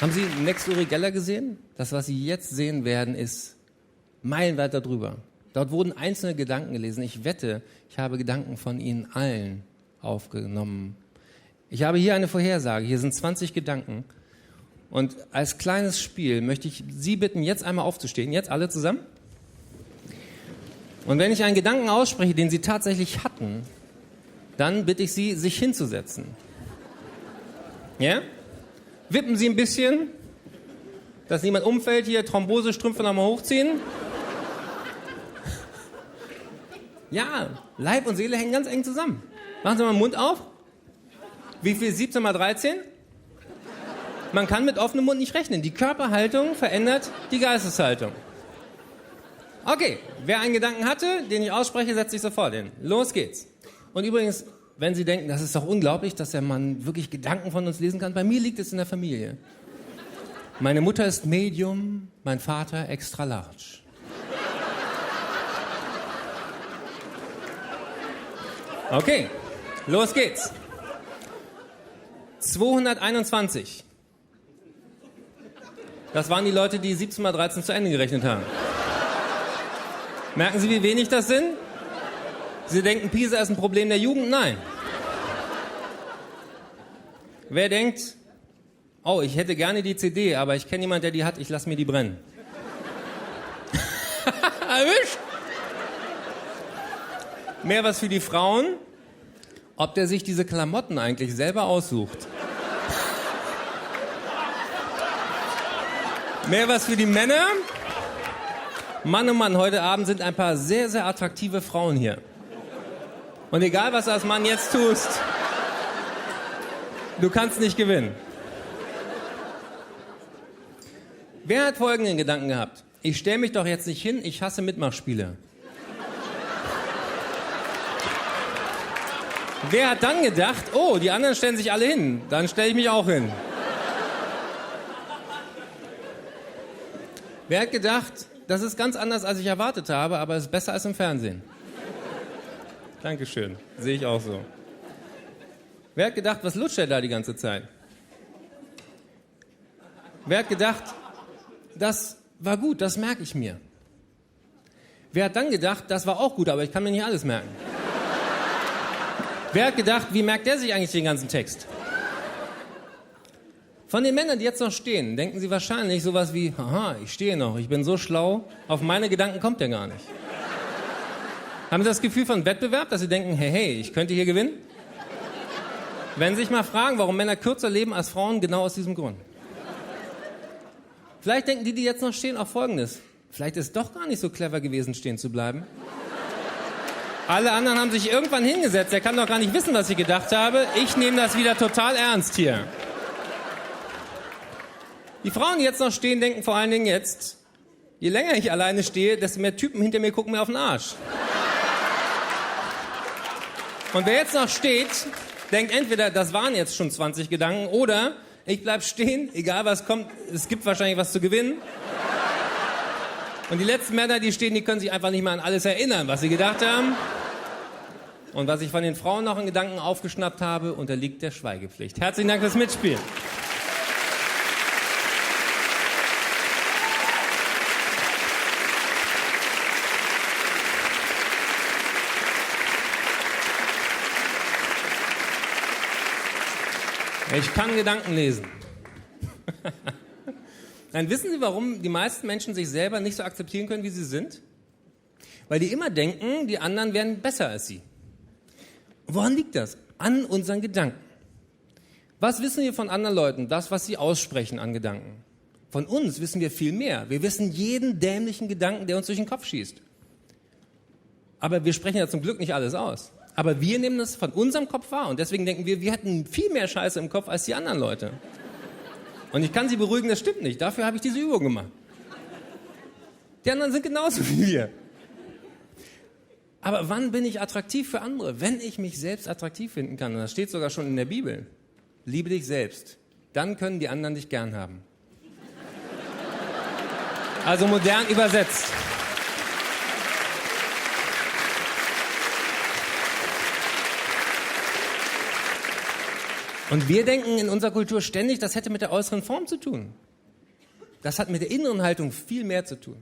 Haben Sie Next Uri Geller gesehen? Das, was Sie jetzt sehen werden, ist meilenweit darüber. Dort wurden einzelne Gedanken gelesen. Ich wette, ich habe Gedanken von Ihnen allen aufgenommen. Ich habe hier eine Vorhersage. Hier sind 20 Gedanken. Und als kleines Spiel möchte ich Sie bitten, jetzt einmal aufzustehen. Jetzt alle zusammen. Und wenn ich einen Gedanken ausspreche, den Sie tatsächlich hatten, dann bitte ich Sie, sich hinzusetzen. Ja? Wippen Sie ein bisschen, dass niemand umfällt. Hier, Thrombosestrümpfe nochmal hochziehen. Ja, Leib und Seele hängen ganz eng zusammen. Machen Sie mal den Mund auf. Wie viel? 17 mal 13? Man kann mit offenem Mund nicht rechnen. Die Körperhaltung verändert die Geisteshaltung. Okay, wer einen Gedanken hatte, den ich ausspreche, setzt sich sofort hin. Los geht's. Und übrigens, wenn Sie denken, das ist doch unglaublich, dass der Mann wirklich Gedanken von uns lesen kann, bei mir liegt es in der Familie. Meine Mutter ist Medium, mein Vater extra large. Okay, los geht's. 221. Das waren die Leute, die 17 mal 13 zu Ende gerechnet haben. Merken Sie, wie wenig das sind? Sie denken, Pisa ist ein Problem der Jugend? Nein. Wer denkt, oh, ich hätte gerne die CD, aber ich kenne jemanden, der die hat, ich lasse mir die brennen. Erwischt! Mehr was für die Frauen, ob der sich diese Klamotten eigentlich selber aussucht. Mehr was für die Männer. Mann, oh Mann, heute Abend sind ein paar sehr, sehr attraktive Frauen hier. Und egal, was du als Mann jetzt tust, du kannst nicht gewinnen. Wer hat folgenden Gedanken gehabt? Ich stelle mich doch jetzt nicht hin, ich hasse Mitmachspiele. Wer hat dann gedacht, oh, die anderen stellen sich alle hin, dann stelle ich mich auch hin. Wer hat gedacht, das ist ganz anders, als ich erwartet habe, aber es ist besser als im Fernsehen? Dankeschön, sehe ich auch so. Wer hat gedacht, was lutscht er da die ganze Zeit? Wer hat gedacht, das war gut, das merke ich mir? Wer hat dann gedacht, das war auch gut, aber ich kann mir nicht alles merken? Wer hat gedacht, wie merkt der sich eigentlich den ganzen Text? Von den Männern, die jetzt noch stehen, denken sie wahrscheinlich sowas wie, haha, ich stehe noch, ich bin so schlau, auf meine Gedanken kommt der gar nicht. Haben Sie das Gefühl von Wettbewerb, dass Sie denken, hey, ich könnte hier gewinnen? Wenn Sie sich mal fragen, warum Männer kürzer leben als Frauen, genau aus diesem Grund. Vielleicht denken die jetzt noch stehen, auch Folgendes. Vielleicht ist es doch gar nicht so clever gewesen, stehen zu bleiben. Alle anderen haben sich irgendwann hingesetzt, der kann doch gar nicht wissen, was ich gedacht habe. Ich nehme das wieder total ernst hier. Die Frauen, die jetzt noch stehen, denken vor allen Dingen jetzt, je länger ich alleine stehe, desto mehr Typen hinter mir gucken mir auf den Arsch. Und wer jetzt noch steht, denkt entweder, das waren jetzt schon 20 Gedanken, oder ich bleib stehen, egal was kommt, es gibt wahrscheinlich was zu gewinnen. Und die letzten Männer, die stehen, die können sich einfach nicht mehr an alles erinnern, was sie gedacht haben. Und was ich von den Frauen noch in Gedanken aufgeschnappt habe, unterliegt der Schweigepflicht. Herzlichen Dank fürs Mitspielen. Ich kann Gedanken lesen. Nein, wissen Sie, warum die meisten Menschen sich selber nicht so akzeptieren können, wie sie sind? Weil die immer denken, die anderen wären besser als sie. Woran liegt das? An unseren Gedanken. Was wissen wir von anderen Leuten? Das, was sie aussprechen an Gedanken. Von uns wissen wir viel mehr. Wir wissen jeden dämlichen Gedanken, der uns durch den Kopf schießt. Aber wir sprechen ja zum Glück nicht alles aus. Aber wir nehmen das von unserem Kopf wahr. Und deswegen denken wir, wir hätten viel mehr Scheiße im Kopf als die anderen Leute. Und ich kann Sie beruhigen, das stimmt nicht. Dafür habe ich diese Übung gemacht. Die anderen sind genauso wie wir. Aber wann bin ich attraktiv für andere? Wenn ich mich selbst attraktiv finden kann. Und das steht sogar schon in der Bibel. Liebe dich selbst. Dann können die anderen dich gern haben. Also modern übersetzt. Und wir denken in unserer Kultur ständig, das hätte mit der äußeren Form zu tun. Das hat mit der inneren Haltung viel mehr zu tun.